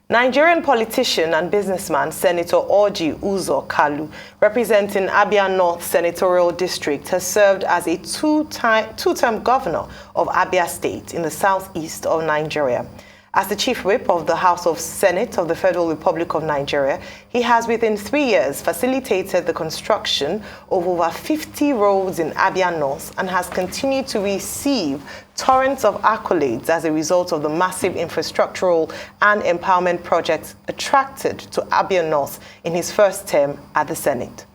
Nigerian politician and businessman Senator Orji Uzor Kalu, representing Abia North Senatorial District, has served as a two-term governor of Abia State in the southeast of Nigeria. As the Chief Whip of the House of Senate of the Federal Republic of Nigeria, he has within 3 years facilitated the construction of over 50 roads in Abia North and has continued to receive torrents of accolades as a result of the massive infrastructural and empowerment projects attracted to Abia North in his first term at the Senate.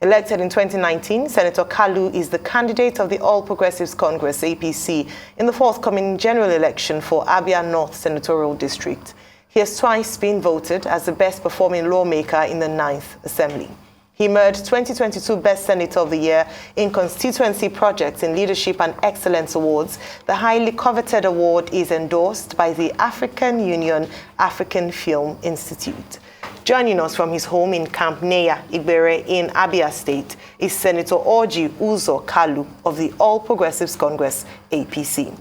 Elected in 2019, Senator Kalu is the candidate of the All Progressives Congress, APC, in the forthcoming general election for Abia North Senatorial District. He has twice been voted as the best-performing lawmaker in the 9th Assembly. He emerged 2022 Best Senator of the Year in Constituency Projects in Leadership and Excellence Awards. The highly coveted award is endorsed by the African Union African Film Institute. Joining us from his home in Camp Neya, Igbere in Abia State is Senator Orji Uzor Kalu of the All Progressives Congress, APC.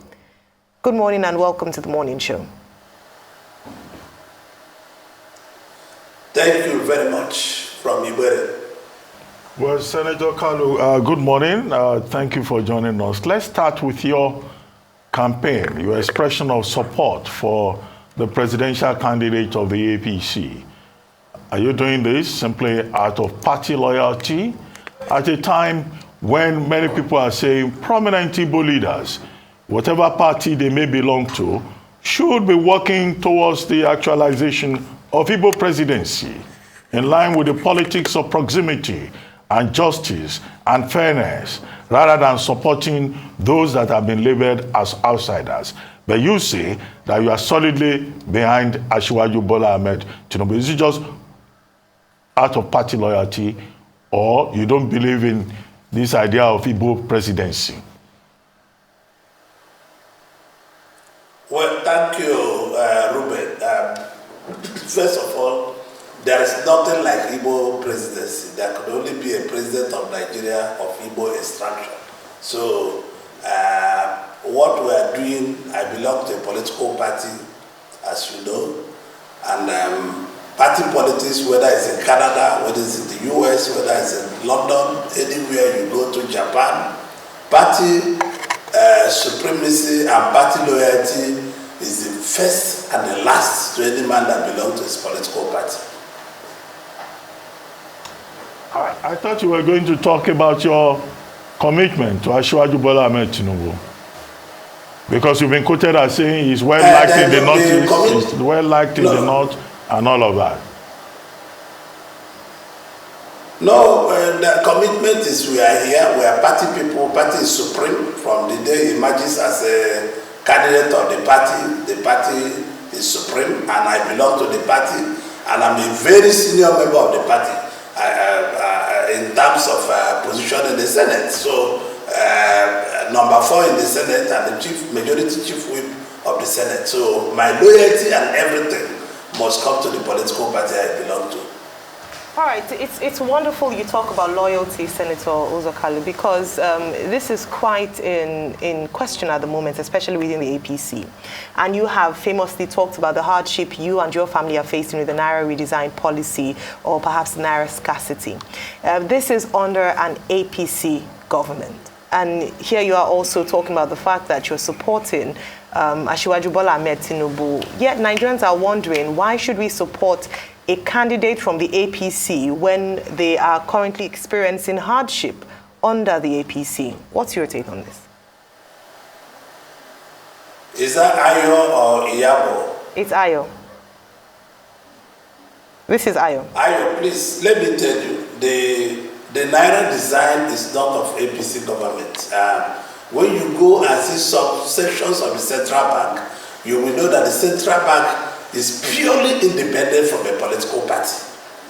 Good morning and welcome to the morning show. Thank you very much from Igbere. Well, Senator Kalu, good morning. Thank you for joining us. Let's start with your campaign, your expression of support for the presidential candidate of the APC. Are you doing this simply out of party loyalty at a time when many people are saying prominent Igbo leaders, whatever party they may belong to, should be working towards the actualization of Igbo presidency in line with the politics of proximity and justice and fairness, rather than supporting those that have been labeled as outsiders? But you say that you are solidly behind Asiwaju Bola Ahmed Tinubu. Is it just out of party loyalty, or you don't believe in this idea of Igbo presidency? Well, thank you, Ruben. First of all, there is nothing like Igbo presidency. There could only be a president of Nigeria of Igbo extraction. So, what we are doing, I belong to a political party, as you know, and party politics, whether it's in Canada, whether it's in the US, whether it's in London, anywhere you go to Japan, party supremacy and party loyalty is the first and the last to any man that belongs to his political party. I thought you were going to talk about your commitment to Asiwaju Bola Ahmed Tinubu, because you've been quoted as saying he's well liked in the Northeast, he's well liked in the North, and all of that. No, the commitment is we are here, we are party people, party is supreme. From the day he emerges as a candidate of the party is supreme, and I belong to the party, and I'm a very senior member of the party in terms of position in the Senate. So, number 4 in the Senate and the majority chief whip of the Senate. So, my loyalty and everything must come to the political party I belong to. All right, it's wonderful you talk about loyalty, Senator Uzor Kalu, because this is quite in question at the moment, especially within the APC. And you have famously talked about the hardship you and your family are facing with the Naira redesign policy, or perhaps Naira scarcity. This is under an APC government. And here you are also talking about the fact that you're supporting Asiwaju Bola Ahmed Tinubu. Yet Nigerians are wondering, why should we support a candidate from the APC when they are currently experiencing hardship under the APC? What's your take on this? Is that Ayo or Iyabo? It's Ayo. This is Ayo. Ayo, please, let me tell you, the Naira design is not of APC government. When you go and see subsections of the central bank, you will know that the central bank is purely independent from a political party.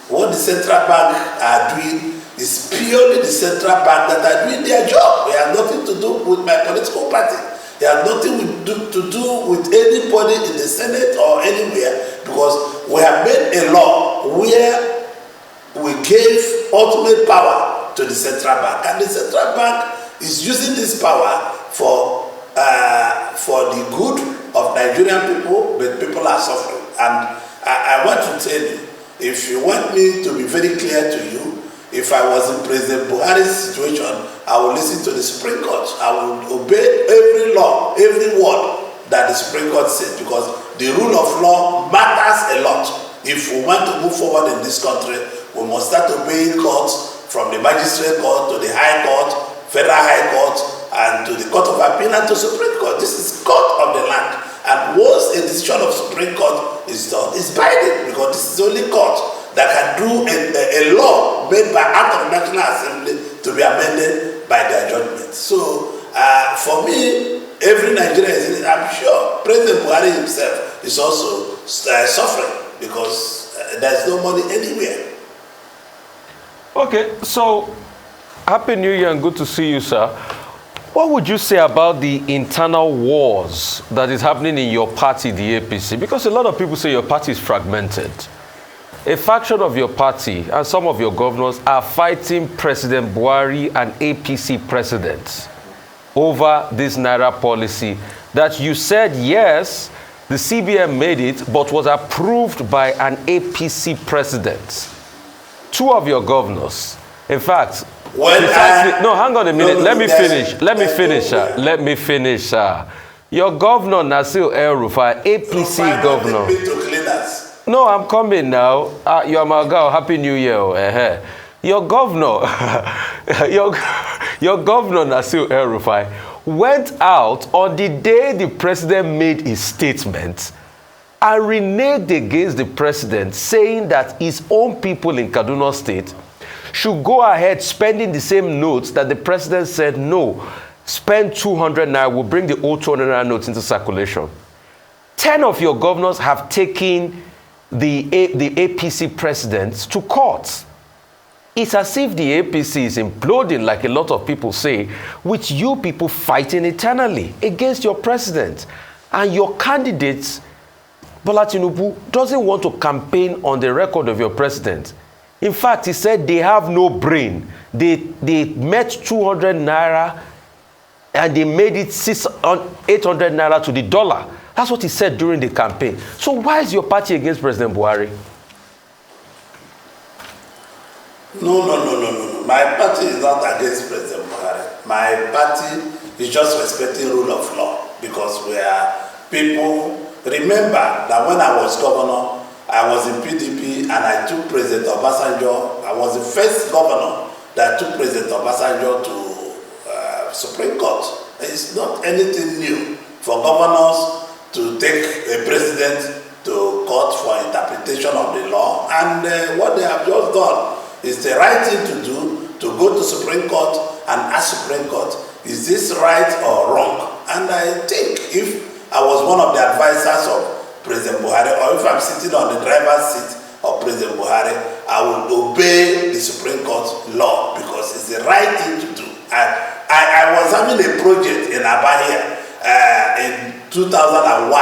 What the central bank are doing is purely the central bank that are doing their job. They have nothing to do with my political party. They have nothing to do with anybody in the Senate or anywhere, because we have made a law where we gave ultimate power to the central bank, and the central bank is using this power for the good of Nigerian people, but people are suffering. And I want to tell you, if you want me to be very clear to you, if I was in President Buharis' situation, I would listen to the Supreme Court. I would obey every law, every word that the Supreme Court said, because the rule of law matters a lot. If we want to move forward in this country, we must start obeying courts, from the magistrate court to the high court, federal high court, and to the court of appeal and to Supreme Court. This is court of the land. And once a decision of Supreme Court is done, it's binding, because this is the only court that can do a law made by act of the National Assembly to be amended by their judgment. So for me, every Nigerian is in it. I'm sure President Buhari himself is also suffering, because there's no money anywhere. Okay, so Happy New Year and good to see you, sir. What would you say about the internal wars that is happening in your party, the APC? Because a lot of people say your party is fragmented. A faction of your party and some of your governors are fighting President Buhari and APC presidents over this Naira policy that you said, yes, the CBN made it, but was approved by an APC president. Two of your governors, in fact, no, hang on a minute. Let me finish, sir. Your governor, Nasir El-Rufai, APC governor. No, I'm coming now. You're my girl. Happy New Year. Your governor, your governor, Nasir El-Rufai, went out on the day the president made his statement and reneged against the president, saying that his own people in Kaduna State should go ahead spending the same notes that the president said, no, spend 200 naira, we'll bring the old 200 naira notes into circulation. 10 of your governors have taken the APC presidents to court. It's as if the APC is imploding, like a lot of people say, with you people fighting eternally against your president. And your candidates, Bola Tinubu, doesn't want to campaign on the record of your president. In fact, he said they have no brain. They met 200 naira and they made it 800 naira to the dollar. That's what he said during the campaign. So why is your party against President Buhari? No. My party is not against President Buhari. My party is just respecting rule of law, because we are people. Remember that when I was governor, I was in PDP and I took President Obasanjo. I was the first governor that took President Obasanjo to Supreme Court. It's not anything new for governors to take a president to court for interpretation of the law. And what they have just done is the right thing to do, to go to Supreme Court and ask Supreme Court, is this right or wrong? And I think if I was one of the advisors of President Buhari, or if I'm sitting on the driver's seat of President Buhari, I will obey the Supreme Court law, because it's the right thing to do. I was having a project in Abia in 2001,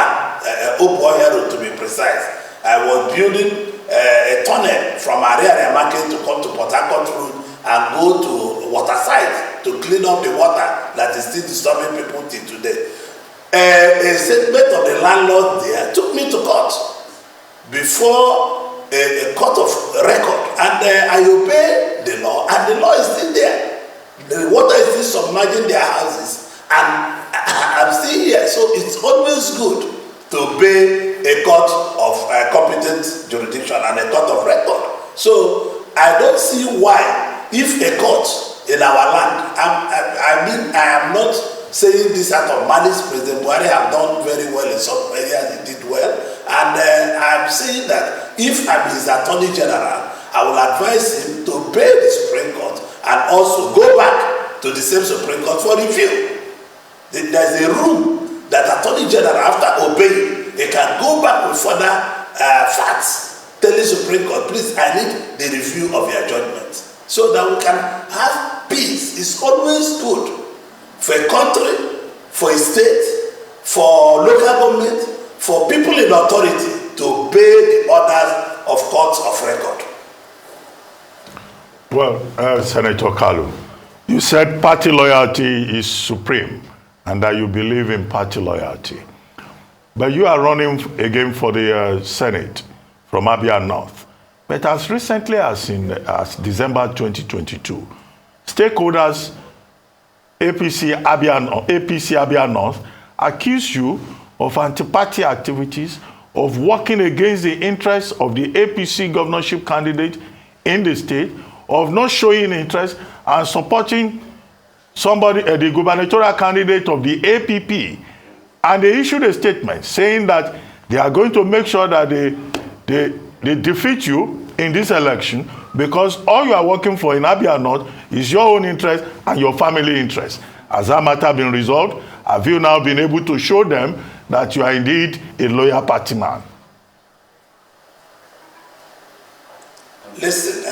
Obohero to be precise. I was building a tunnel from Ariaria Market to come to Port Harcourt Road and go to Waterside to clean up the water that is still disturbing people till today. A statement of the landlord there took me to court before a court of record, and I obey the law, and the law is still there. The water is still submerging their houses, and I'm still here. So it's always good to obey a court of competent jurisdiction and a court of record. So I don't see why, if a court in our land, I am not saying this out of malice. President Buhari have done very well in some areas, he did well, and I'm saying that if I'm his Attorney General, I will advise him to obey the Supreme Court and also go back to the same Supreme Court for review. There's a room that Attorney General, after obeying, they can go back with further facts, telling Supreme Court, please, I need the review of your judgment, so that we can have peace. It's always good for a country, for a state, for local government, for people in authority to obey the orders of courts of record. Well, Senator Kalu, you said party loyalty is supreme and that you believe in party loyalty. But you are running again for the Senate. from Abia North. But as recently as December 2022, stakeholders APC Abia North accused you of anti-party activities, of working against the interests of the APC governorship candidate in the state, of not showing interest and supporting somebody, the gubernatorial candidate of the APP. And they issued a statement saying that they are going to make sure that they defeat you in this election because all you are working for in Abia North is your own interest and your family interest. Has that matter been resolved? Have you now been able to show them that you are indeed a loyal party man? Listen,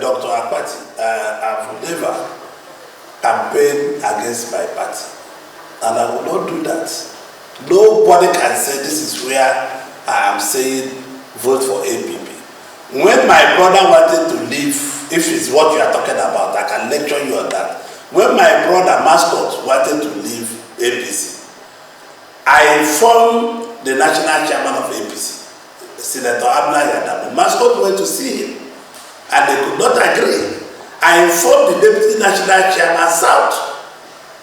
Dr. Akpati, I've never campaigned against my party, and I will not do that. Nobody can say this is where I am saying vote for APP. When my brother wanted to leave, if it's what you are talking about, I can lecture you on that. When my brother Mascot wanted to leave APC, I informed the national chairman of APC, Senator Abna Yadabu. Mascot went to see him, and they could not agree. I informed the deputy national chairman South,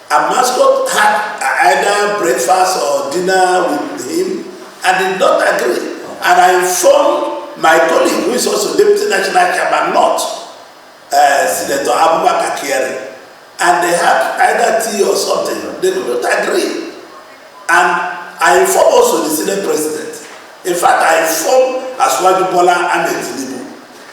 and Mascot had either breakfast or dinner with him, and did not agree. And I informed my colleague, who is also deputy national chairman North, Senator Abubakar Kieri, and they had either tea or something. They could not agree. And I informed also the Senate President. In fact, I informed Asiwaju Bola Ahmed Tinubu,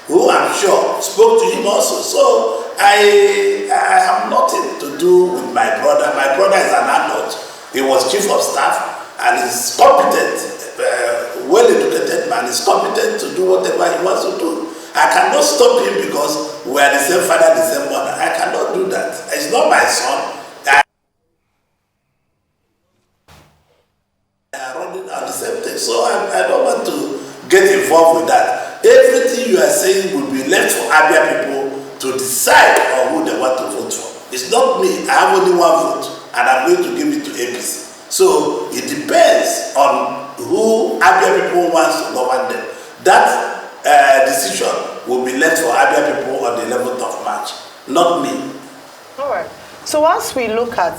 who I'm sure spoke to him also. So I have nothing to do with my brother. My brother is an adult. He was chief of staff and is competent, well-educated man. Is competent to do whatever he wants to do. I cannot stop him because we are the same father, the same mother. I cannot do that. It's not my son. At the same thing, so I don't want to get involved with that. Everything you are saying will be left for Abia people to decide on who they want to vote for. It's not me. I have only one vote, and I'm going to give it to APC. So it depends on who Abia people wants to govern them. That decision will be left for Abia people on the 11th of March, not me. All right. So as we look at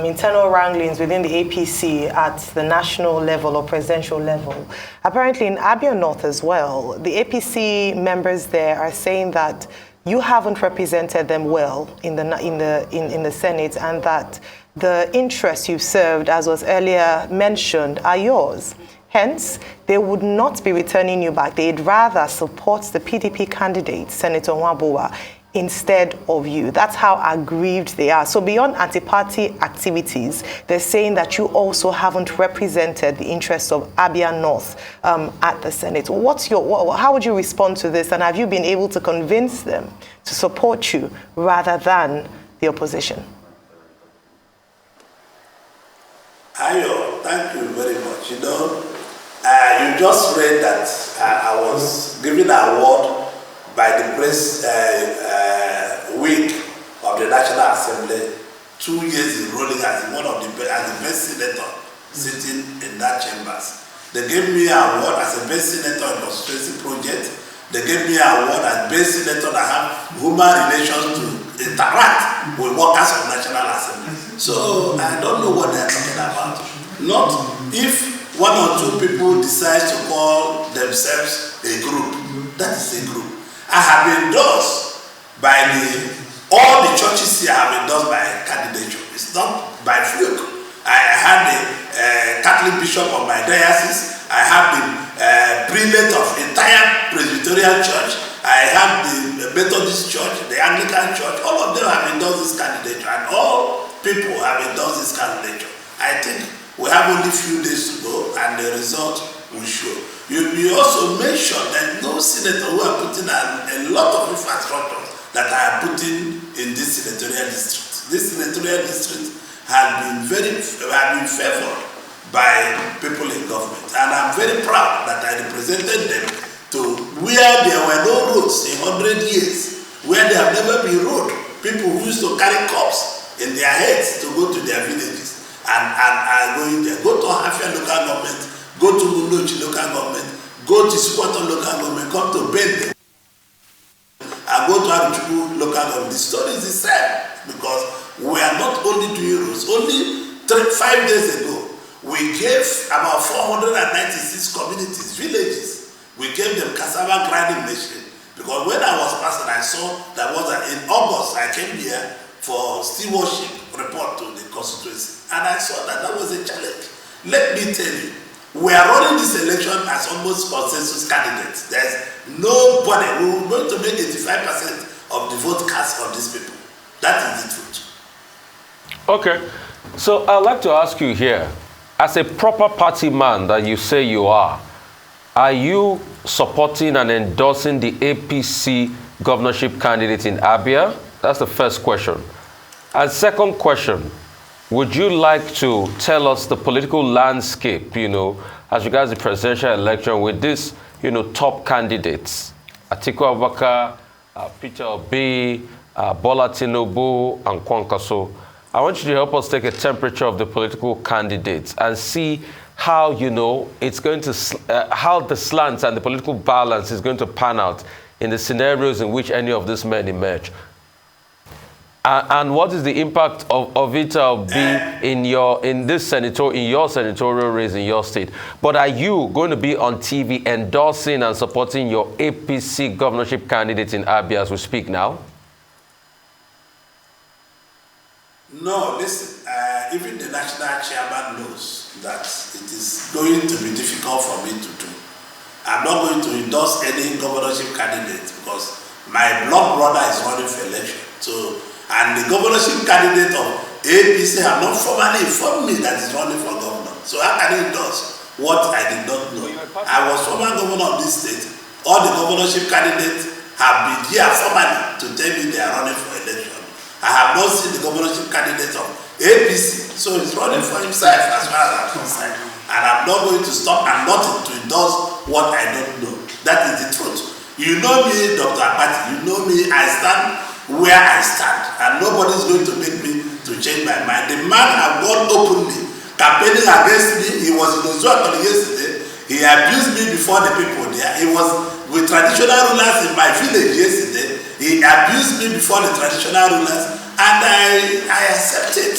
internal wranglings within the APC at the national level or presidential level, apparently in Abia North as well, the APC members there are saying that you haven't represented them well in the Senate, and that the interests you've served, as was earlier mentioned, are yours. Hence, they would not be returning you back. They'd rather support the PDP candidate, Senator Nwabuwa, instead of you. That's how aggrieved they are. So beyond anti-party activities, they're saying that you also haven't represented the interests of Abia North at the Senate. How would you respond to this? And have you been able to convince them to support you rather than the opposition? Ayo, thank you very much. You know, you just read that I was given an award by the press week of the National Assembly, 2 years in rolling as one of the best senator sitting in that chambers. They gave me an award as a best senator in the constituency project. They gave me an award as best senator that have human relations to interact with workers of National Assembly. So I don't know what they're talking about. Not if one or two people decide to call themselves a group. That is a group. I have been endorsed by all the churches here have endorsed my candidature. It's not by fluke. I had the Catholic bishop of my diocese. I have the prelate of entire Presbyterian church. I have the Methodist church, the Anglican church. All of them have endorsed this candidature, and all people have endorsed this candidature. I think we have only a few days to go, and the result will show. You also mentioned that no senator who are putting a lot of infrastructure that I are putting in this senatorial district. This senatorial district has been favored by people in government, and I'm very proud that I represented them to where there were no roads in 100 years, where there have never been road. People who used to carry cups in their heads to go to their villages and going there. Go to Hafia local government. Go to Mundochi local government, go to Sokoto local government, come to Bende, and go to Aruchukwu local government. The story is the same, because we are not only doing roads. Only 5 days ago, we gave about 496 communities, villages, we gave them cassava grinding machine. Because when I was passing, I saw that was in August, I came here for stewardship report to the constituency. And I saw that that was a challenge. Let me tell you, we are running this election as almost consensus candidates. There's nobody, we're going to make 85% of the vote cast on these people. That is the truth. Okay, so I'd like to ask you here, as a proper party man that you say you are you supporting and endorsing the APC governorship candidate in Abia? That's the first question. And second question, would you like to tell us the political landscape, as regards the presidential election with these, top candidates, Atiku Abubakar, Peter Obi, Bola Tinubu, and Kwankwaso? I want you to help us take a temperature of the political candidates and see how, it's going to, how the slants and the political balance is going to pan out in the scenarios in which any of these men emerge. And what is the impact of it in your senatorial race in your state? But are you going to be on TV endorsing and supporting your APC governorship candidate in Abia as we speak now? No, listen, even the national chairman knows that it is going to be difficult for me to do. I'm not going to endorse any governorship candidate because my blood brother is running for election. And the governorship candidate of APC have not formally informed me that he's running for governor. So how can he endorse what I did not know? I was former governor of this state. All the governorship candidates have been here formally to tell me they are running for election. I have not seen the governorship candidate of APC, so he's running for himself as far as I'm concerned. And I'm not going to stop and nothing to endorse what I don't know. That is the truth. You know me, Dr. Abati, you know me, I stand where I stand, and nobody's going to make me to change my mind. The man have gone openly campaigning against me. He was in Uzor Kalu yesterday. He abused me before the people there. He was with traditional rulers in my village yesterday. He abused me before the traditional rulers, and I accept it.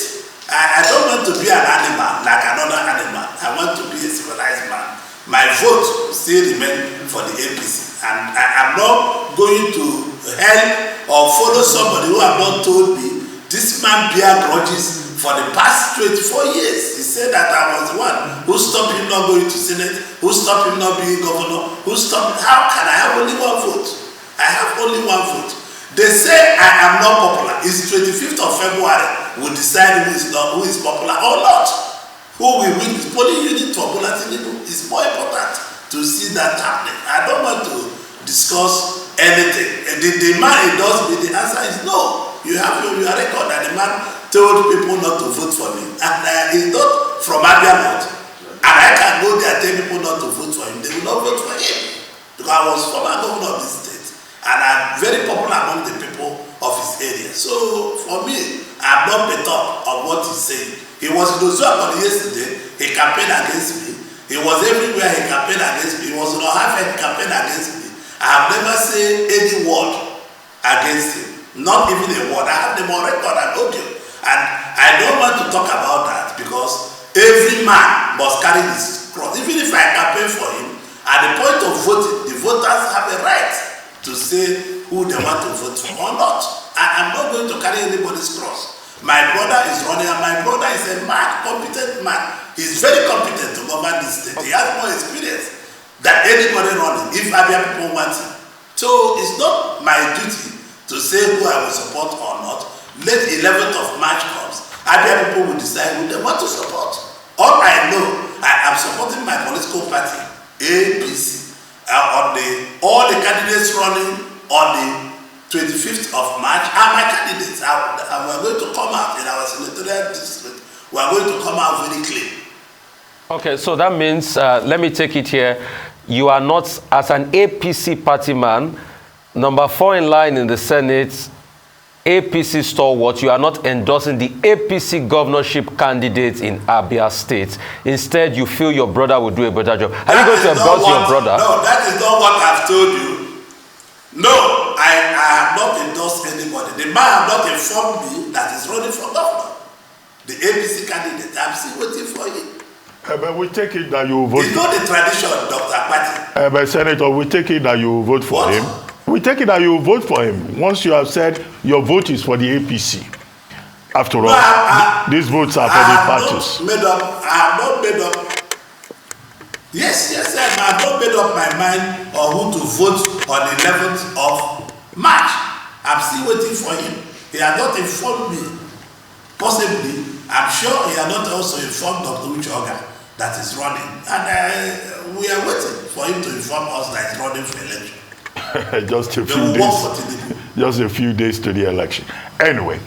I don't want to be an animal like another animal. I want to be a civilized man. My vote still remains for the APC, and I'm not going to help or follow somebody who have not told me this man bear grudges for the past 24 years. He said that I was the one who stopped him not going to Senate, who stopped him not being governor, who stopped. How can I have only one vote? I have only one vote. They say I am not popular. It's 25th of February. We'll decide who is popular or not. Who will win the polling unit for Bola Tinubu is more important to see that happening. I don't want to discuss anything. The man endorsed me. The answer is no. You have your record that the man told people not to vote for me. And he's not from Abia North. And I can go there and tell people not to vote for him. They will not vote for him. Because I was former governor of this state. And I'm very popular among the people of his area. So for me, I'm not beat up on what he's saying. He was in Uzor Kalu yesterday. He campaigned against me. He was everywhere. He campaigned against me. He was in Ohafe. He campaigned against me. I have never said any word against him. Not even a word. I have them on record and audio. And I don't want to talk about that because every man must carry his cross. Even if I campaign for him, at the point of voting, the voters have a right to say who they want to vote for or not. I'm not going to carry anybody's cross. My brother is running, and my brother is a man, competent man. He's very competent to govern this state. He has more experience than anybody running, if Abia people want him. So it's not my duty to say who I will support or not. Let 11th of March comes. Abia people will decide who they want to support. All I know, I am supporting my political party, APC. All the candidates running on the 25th of March are my candidates. And we're going to come out in our senatorial district. We're going to come out very clean. Okay, so that means, let me take it here. You are not, as an APC party man, number 4 in line in the Senate, APC stalwart, you are not endorsing the APC governorship candidate in Abia State. Instead, you feel your brother will do a better job. Are you going to endorse your brother? No, that is not what I've told you. No, I have not endorsed anybody. The man have not informed me that he's running for governor. The APC candidate, I'm still waiting for him. But we take it that you vote. It's not the tradition, Dr. Pati. But Senator, we take it that you vote for him. We take it that you vote for him. Once you have said your vote is for the APC. After all, these votes are for the parties. I have not made up. Yes, I have not made up my mind on who to vote on the 11th of March. I'm still waiting for him. He has not informed me. Possibly, I'm sure he has not also informed Dr. Uchoga that is running. And we are waiting for him to inform us that he's running for election. Just a few days to the election. Anyway,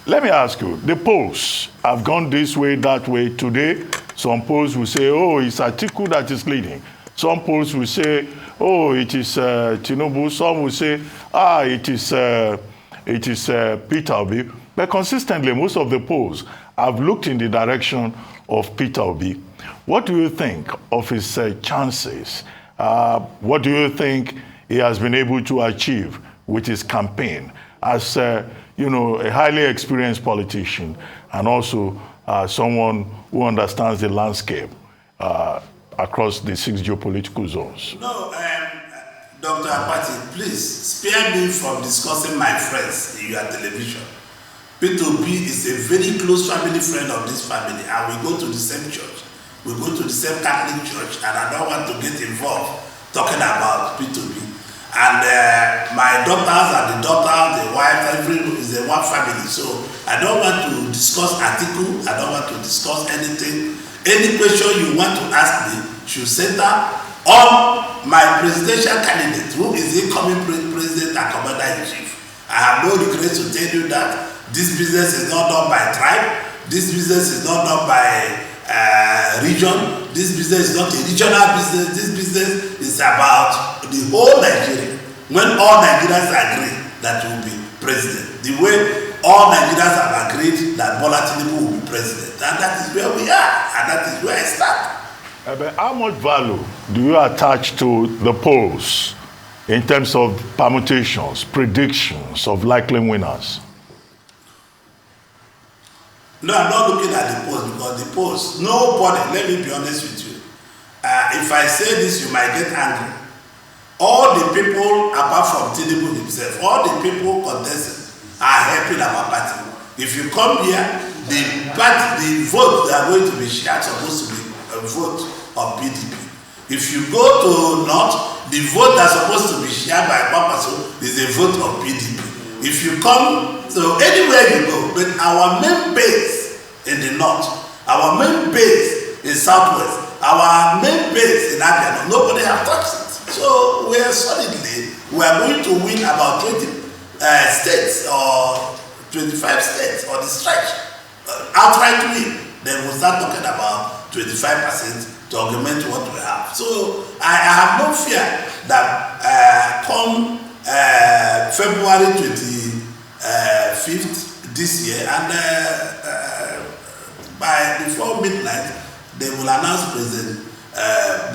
let me ask you, the polls have gone this way, that way. Today, some polls will say, oh, it's Atiku that is leading. Some polls will say, oh, it is Tinubu. Some will say, it is Peter Obi. But consistently, most of the polls have looked in the direction of Peter Obi. What do you think of his chances? What do you think he has been able to achieve with his campaign as a highly experienced politician and also someone who understands the landscape across the 6 geopolitical zones? No, Dr. Apati, please spare me from discussing my friends in your television. P2B is a very close family friend of this family, and we go to the same church. We go to the same Catholic church, and I don't want to get involved talking about P2B. And my daughters and the daughter, the wife, everyone is a one family. So I don't want to discuss article. I don't want to discuss anything. Any question you want to ask me should center on my presidential candidate, who is the incoming president and commander-in-chief. I have no regrets to tell you that this business is not done by tribe. This business is not done by region. This business is not a regional business. This business is about the whole Nigeria. When all Nigerians agree that you will be president, the way all Nigerians have agreed that Bola Tinubu will be president, and that is where we are, and that is where I start. But how much value do you attach to the polls in terms of permutations, predictions of likely winners? No, I'm not looking at the polls, because the polls, nobody, let me be honest with you. If I say this, you might get angry. All the people, apart from Tinubu himself, all the people contesting are helping our party. If you come here, the vote that are going to be shared are supposed to be a vote of PDP. If you go to North, the vote that's supposed to be shared by Papaso is a vote of PDP. If you come, so anywhere you go, but our main base in the North, our main base in Southwest, our main base in Abia, nobody has touched it. So we are going to win about 20 states or 25 states on the stretch. Outright win. Then we'll start talking about 25% to augment what we have. So I have no fear that come February 25th this year, and before midnight, they will announce President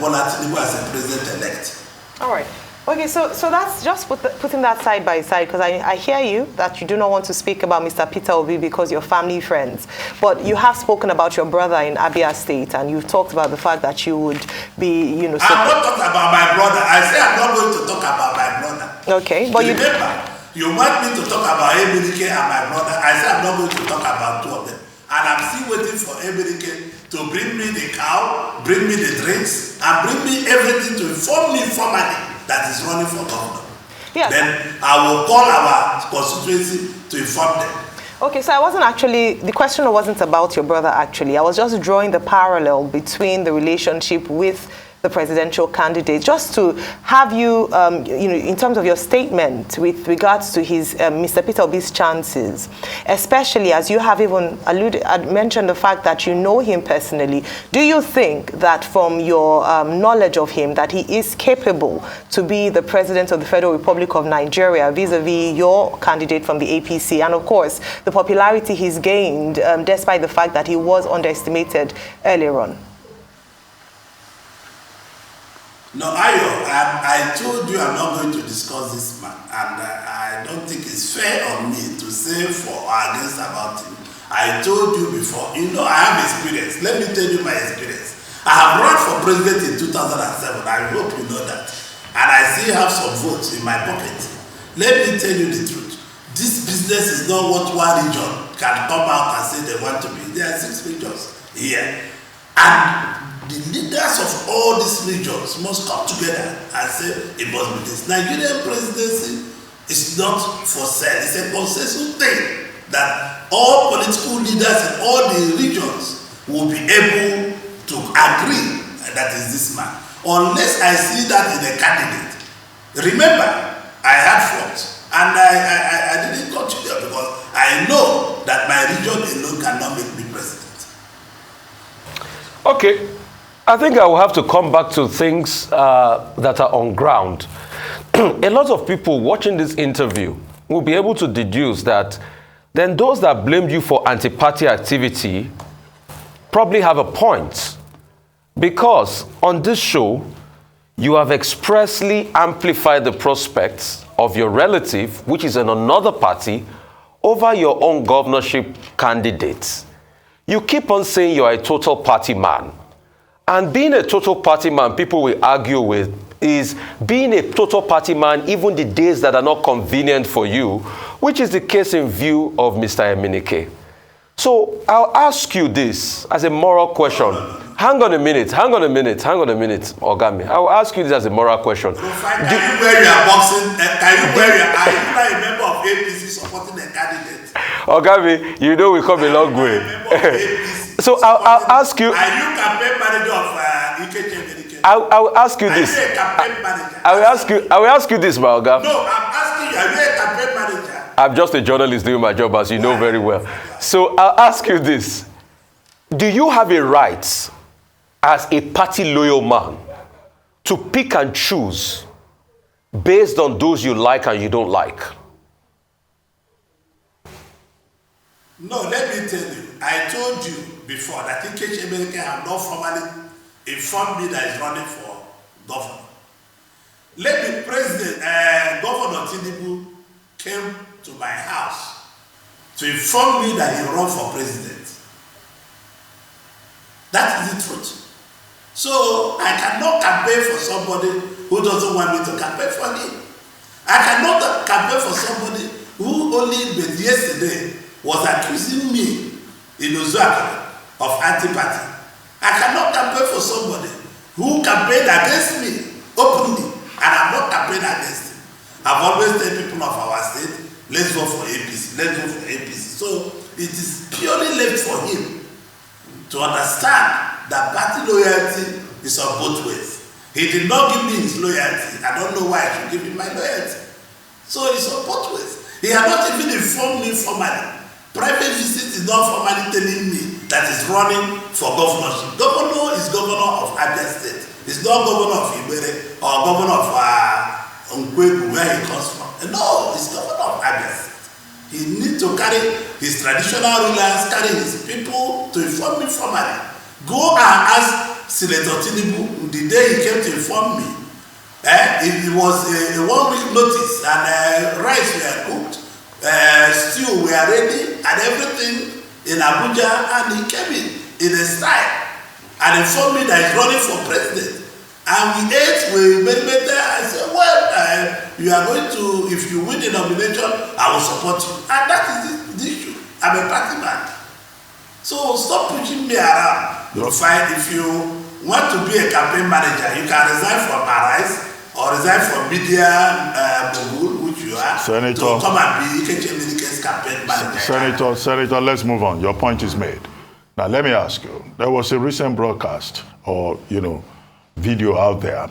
Bola Tinubu as a president-elect. All right. Okay, so that's just putting that side by side, because I hear you that you do not want to speak about Mr. Peter Obi because you're family friends. But you have spoken about your brother in Abia State, and you've talked about the fact that you would be, I'm not talking about my brother. I say I'm not going to talk about my brother. Okay, but remember, you want me to talk about Emirike and my brother. I say I'm not going to talk about two of them. And I'm still waiting for Emirike to bring me the cow, bring me the drinks, and bring me everything to inform me formally that is running for governor. Yes. Then I will call our constituency to inform them. Okay, so the question wasn't about your brother actually. I was just drawing the parallel between the relationship with the presidential candidate. Just to have you, in terms of your statement with regards to his Mr. Peter Obi's chances, especially as you have even mentioned the fact that you know him personally. Do you think that from your knowledge of him that he is capable to be the president of the Federal Republic of Nigeria vis-a-vis your candidate from the APC, and of course the popularity he's gained despite the fact that he was underestimated earlier on? No, I told you I'm not going to discuss this man, and I don't think it's fair on me to say for or against about him. I told you before, I have experience. Let me tell you my experience. I have run for president in 2007. I hope you know that. And I still have some votes in my pocket. Let me tell you the truth. This business is not what one region can come out and say they want to be. There are 6 regions here. And the leaders of all these regions must come together and say it must be this. Nigerian presidency is not for sale. It's a consensus thing that all political leaders in all the regions will be able to agree that is this man. Unless I see that in a candidate. Remember, I had flaws and I didn't continue because I know that my region alone cannot make me president. Okay. I think I will have to come back to things that are on ground. A lot of people watching this interview will be able to deduce that then those that blamed you for anti-party activity probably have a point. Because on this show, you have expressly amplified the prospects of your relative, which is in another party, over your own governorship candidates. You keep on saying you're a total party man. And being a total party man, people will argue with, is being a total party man even the days that are not convenient for you, which is the case in view of Mr. Emenike. So I'll ask you this as a moral question. Hang on a minute, Ogami. I'll ask you this as a moral question. Can you wear your boxing? Are you not a member of APC supporting a candidate? Ogami, we come a long way. So I'll ask you. Are you campaign manager of Emenike? I will ask you this. Are you a campaign manager? I will ask you this, Maoga. No, I'm asking you. Are you a campaign manager? I'm just a journalist doing my job, as you know very well. So I'll ask you this. Do you have a right, as a party loyal man, to pick and choose based on those you like and you don't like? No, let me tell you. I told you before that Emenike have not formally informed me that he's running for governor. Let the president, Governor Tinubu, came to my house to inform me that he run for president. That is the truth. So I cannot campaign for somebody who doesn't want me to campaign for him. I cannot campaign for somebody who only yesterday was accusing me in Uzor Kalu of anti-party. I cannot campaign for somebody who campaigned against me openly, and I'm not campaigning against him. I've always told people of our state, let's vote for APC, let's vote for APC. So it is purely left for him to understand that party loyalty is on both ways. He did not give me his loyalty. I don't know why I should give him my loyalty. So it's on both ways. He had not even informed me formally. Private visit is not formally telling me that he's running for governorship. Governor is governor of Abia State. He's not governor of Ibere or governor of Nkwegu, where he comes from. No, he's governor of Abia State. He needs to carry his traditional rulers, carry his people to inform me formally. Go and ask Senator Tinubu the day he came to inform me. It was a 1 week notice and rice were cooked. Stew were ready and everything in Abuja, and he came in a style and informed me that he's running for president. And we ate, we meditated. I said, well, you are going to, if you win the nomination, I will support you. And that is the issue. I'm a party man. So stop pushing me around. If you want to be a campaign manager, you can resign from Buharis or resign from media mogul, which you are, Senator, to come and be Emenike's campaign manager. Senator, let's move on. Your point is made. Now, let me ask you. There was a recent broadcast, or, video out there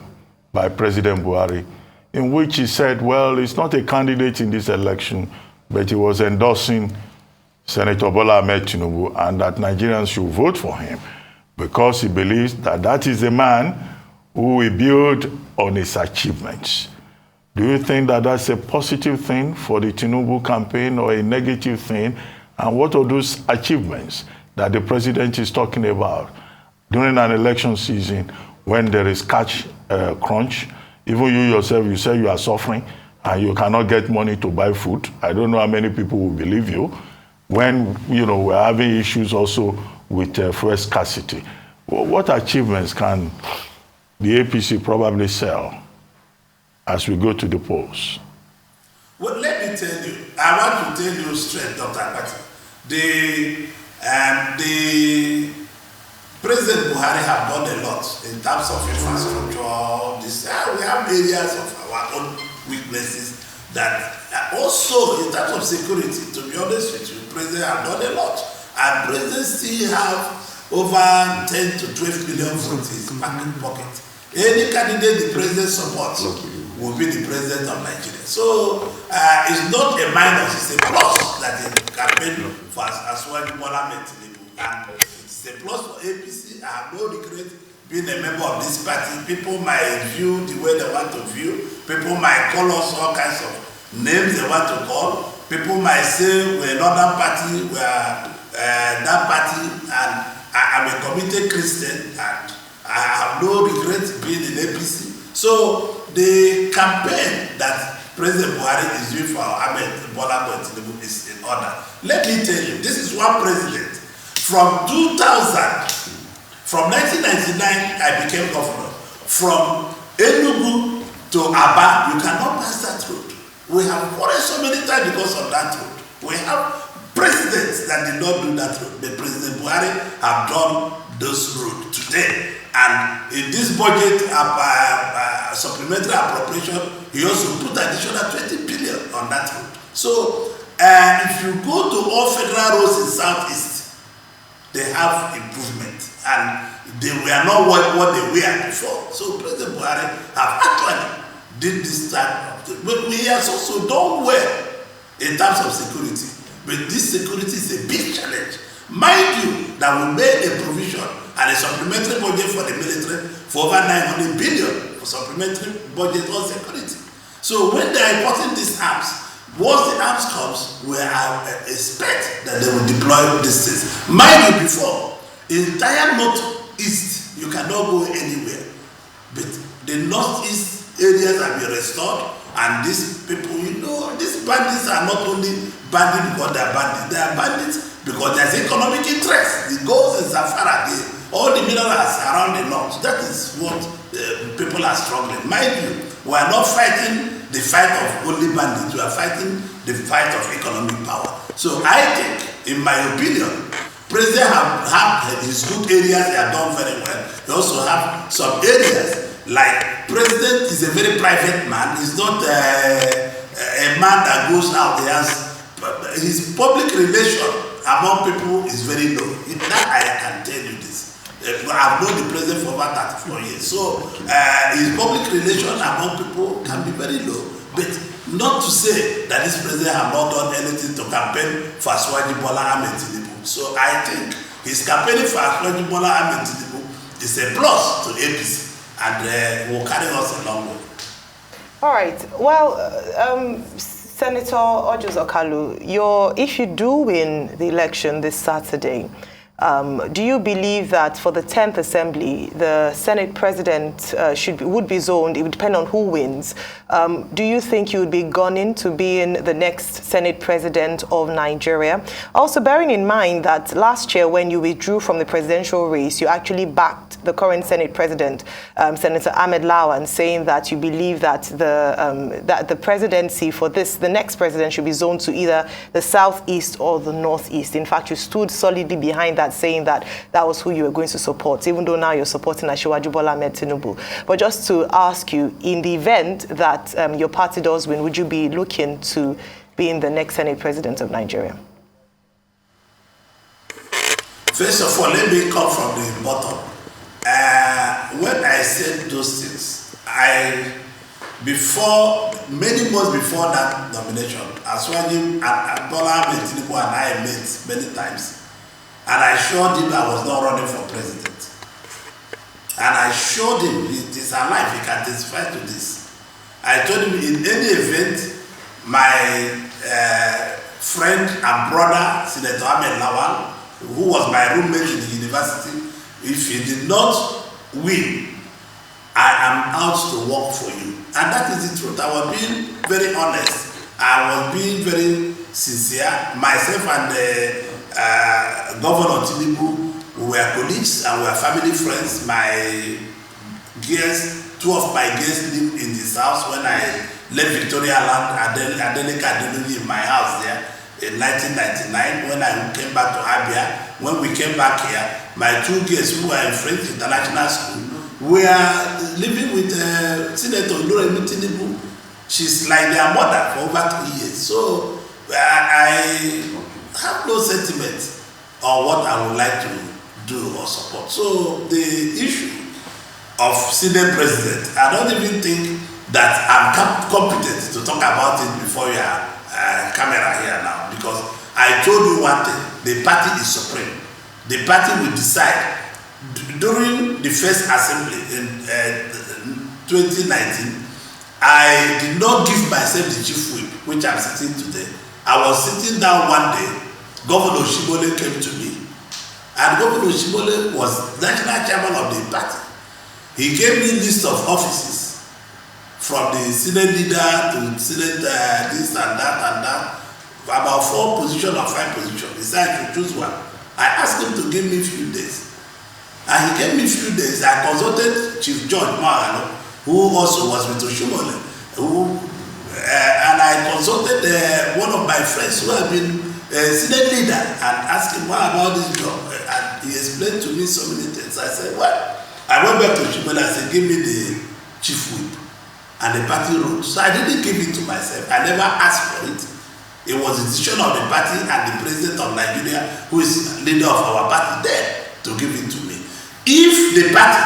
by President Buhari in which he said, well, he's not a candidate in this election, but he was endorsing Senator Bola Ahmed Tinubu and that Nigerians should vote for him because he believes that that is the man who will build on his achievements. Do you think that that's a positive thing for the Tinubu campaign or a negative thing? And what are those achievements that the president is talking about during an election season when there is cash crunch? Even you yourself, you say you are suffering and you cannot get money to buy food. I don't know how many people will believe you. When, we're having issues also with fuel scarcity. What achievements can the APC probably sell as we go to the polls? Well, let me tell you, I want to tell you straight, Dr. Abati. The President Buhari have done a lot in terms of infrastructure. We have areas of our own weaknesses that also in terms of security, to be honest with you, President have done a lot. And President still have over 10 to 12 billion votes in his pocket. Any candidate the President supports will be the President of Nigeria. So it's not a minus, it's a plus that he campaigned for as well Bola Ahmed Tinubu. And it's a plus for APC. I have no regret being a member of this party. People might view the way they want to view. People might call us all kinds of names they want to call. People might say we're another party, we're that party, and I'm a committed Christian, and I have no regret being in APC. So the campaign that President Buhari is doing for Bola Ahmed Tinubu is in order. Let me tell you, this is one president. From 2000, from 1999, I became governor. From Enugu to Aba, you cannot pass that road. We have worried so many times because of that road. We have presidents that did not do that road. But President Buhari have done this road today. And in this budget supplementary appropriation, he also put additional 20 billion on that road. So if you go to all federal roads in Southeast, they have improvement. And they were not what they were before. So President Buhari have actually did this type of thing. But we have also done well in terms of security. But this security is a big challenge. Mind you, that we made a provision and a supplementary budget for the military for over 900 billion for supplementary budget on security. So when they are importing these arms, once the arms comes, we expect that they will deploy these things. Mind you, before, in entire northeast, you cannot go anywhere. But the northeast areas have been restored, and these people, these bandits are not only bandits because they are bandits. They are bandits because there's economic interest. The gold in Zamfara, all the minerals around the north. That is what people are struggling. Mind you, we are not fighting the fight of only bandits. We are fighting the fight of economic power. So I think, in my opinion, President have his good areas. They have done very well. They also have some areas like President is a very private man. He's not a man that goes out. He has his public relation among people is very low. That I can tell you this. I've known the president for over 34 years. So his public relation among people can be very low. But not to say that this president have not done anything to campaign for Aswaji Bola Ahmed Tinubu. So I think his campaigning for Aswaji Bola Ahmed Tinubu is a plus to APC. And will carry us a long way. All right. Well, Senator Orji Uzor Kalu, if you do win the election this Saturday, do you believe that for the 10th Assembly, the Senate President would be zoned? It would depend on who wins. Do you think you would be gunning to being the next Senate President of Nigeria? Also, bearing in mind that last year when you withdrew from the presidential race, you actually backed the current Senate President, Senator Ahmed Lawan, saying that you believe that the presidency for the next president should be zoned to either the southeast or the northeast. In fact, you stood solidly behind that, saying that was who you were going to support, even though now you're supporting Asiwaju Bola Ahmed Tinubu. But just to ask you, in the event that your party does win, would you be looking to being the next Senate President of Nigeria? First of all, let me come from the bottom. when I said those things, many months before that nomination, Aswaji and Bola Ahmed Tinubu and I met many times, and I showed him I was not running for president. And I showed him, it is alive, he can testify to this. I told him in any event, my friend and brother, Senator Ahmed Lawal, who was my roommate in the university, if he did not win, I am out to work for you. And that is the truth. I was being very honest. I was being very sincere. Myself and Governor Tinubu, we were colleagues and we were family friends. My guests, two of my guests lived in this house when I left Victoria Land, Adeleka in my house there in 1999 when I came back to Abia. When we came back here, my two guests who were in French International School were living with Senator Orji Tinubu. She's like their mother for over 2 years. So I have no sentiment on what I would like to do or support. So the issue of Senate President, I don't even think that I'm competent to talk about it before your camera here now, because I told you one thing, the party is supreme. The party will decide. During the first assembly in 2019, I did not give myself the chief whip, which I'm sitting today. I was sitting down one day, Governor Shibole came to me, and Governor Shibole was national chairman of the party. He gave me a list of offices, from the Senate leader to Senate this and that, about 4 positions or 5 positions. He said I could choose one. I asked him to give me a few days. And he gave me a few days. I consulted Chief George Marano, who also was with Oshimole, and I consulted one of my friends who had been a Senate leader and asked him, what about this job? And he explained to me so many things. I said, well, I went back to Oshimole and said, give me the chief whip. And the party wrote. So I didn't give it to myself. I never asked for it. It was a decision of the party and the president of Nigeria, who is leader of our party, there to give it to me. If the party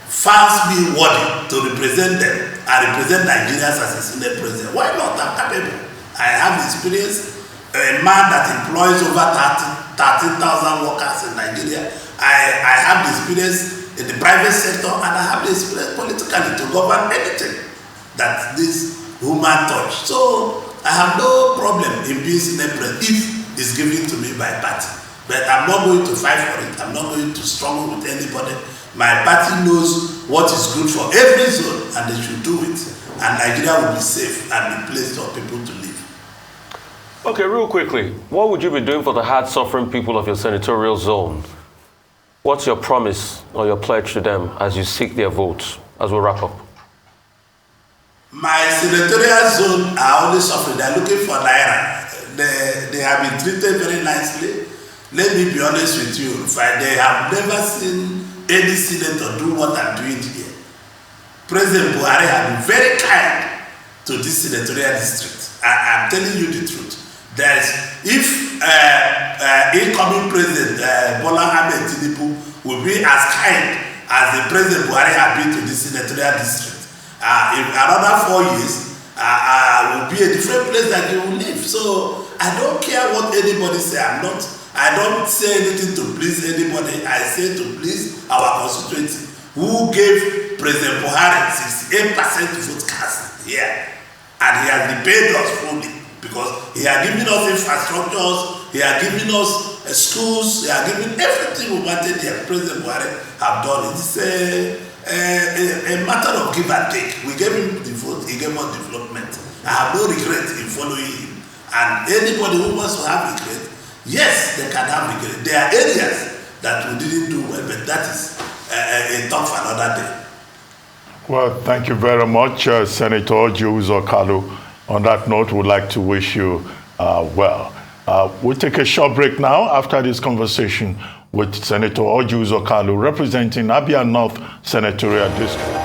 finds me worthy to represent them and represent Nigerians as a Senate president, why not? I'm capable. I have experience. A man that employs over 13,000 workers in Nigeria. I have the experience in the private sector, and I have the experience politically to govern anything that this woman touch. So I have no problem in being Senate president if it's given to me by party. But I'm not going to fight for it. I'm not going to struggle with anybody. My party knows what is good for every zone, and they should do it. And Nigeria will be safe and be place for people to live. Okay, real quickly, what would you be doing for the hard-suffering people of your senatorial zone? What's your promise or your pledge to them as you seek their votes as we wrap up? My senatorial zone are only suffering. They're looking for naira. They have been treated very nicely. Let me be honest with you, they have never seen any senator do what I'm doing here. President Buhari has been very kind to this senatorial district. I'm telling you the truth. If incoming President Bola Ahmed Tinubu will be as kind as the President Buhari has been to this senatorial district, in another 4 years, will be a different place that you will live. So I don't care what anybody say. I don't say anything to please anybody. I say to please our constituency, who gave President Buhari 68% vote cast here, and he has repaid us fully because he has given us infrastructures, he has given us schools, he has given everything we wanted here. President Buhari have done it. It's a matter of give and take. We gave him the vote, he gave us development. I have no regret in following him. And anybody who wants to have regret, yes, they can have regret. There are areas that we didn't do well, but that is a talk for another day. Well, thank you very much, Senator Orji Uzor Kalu. On that note, we'd like to wish you well. We'll take a short break now after this conversation with Senator Orji Uzor Kalu, representing Abia North Senatorial District.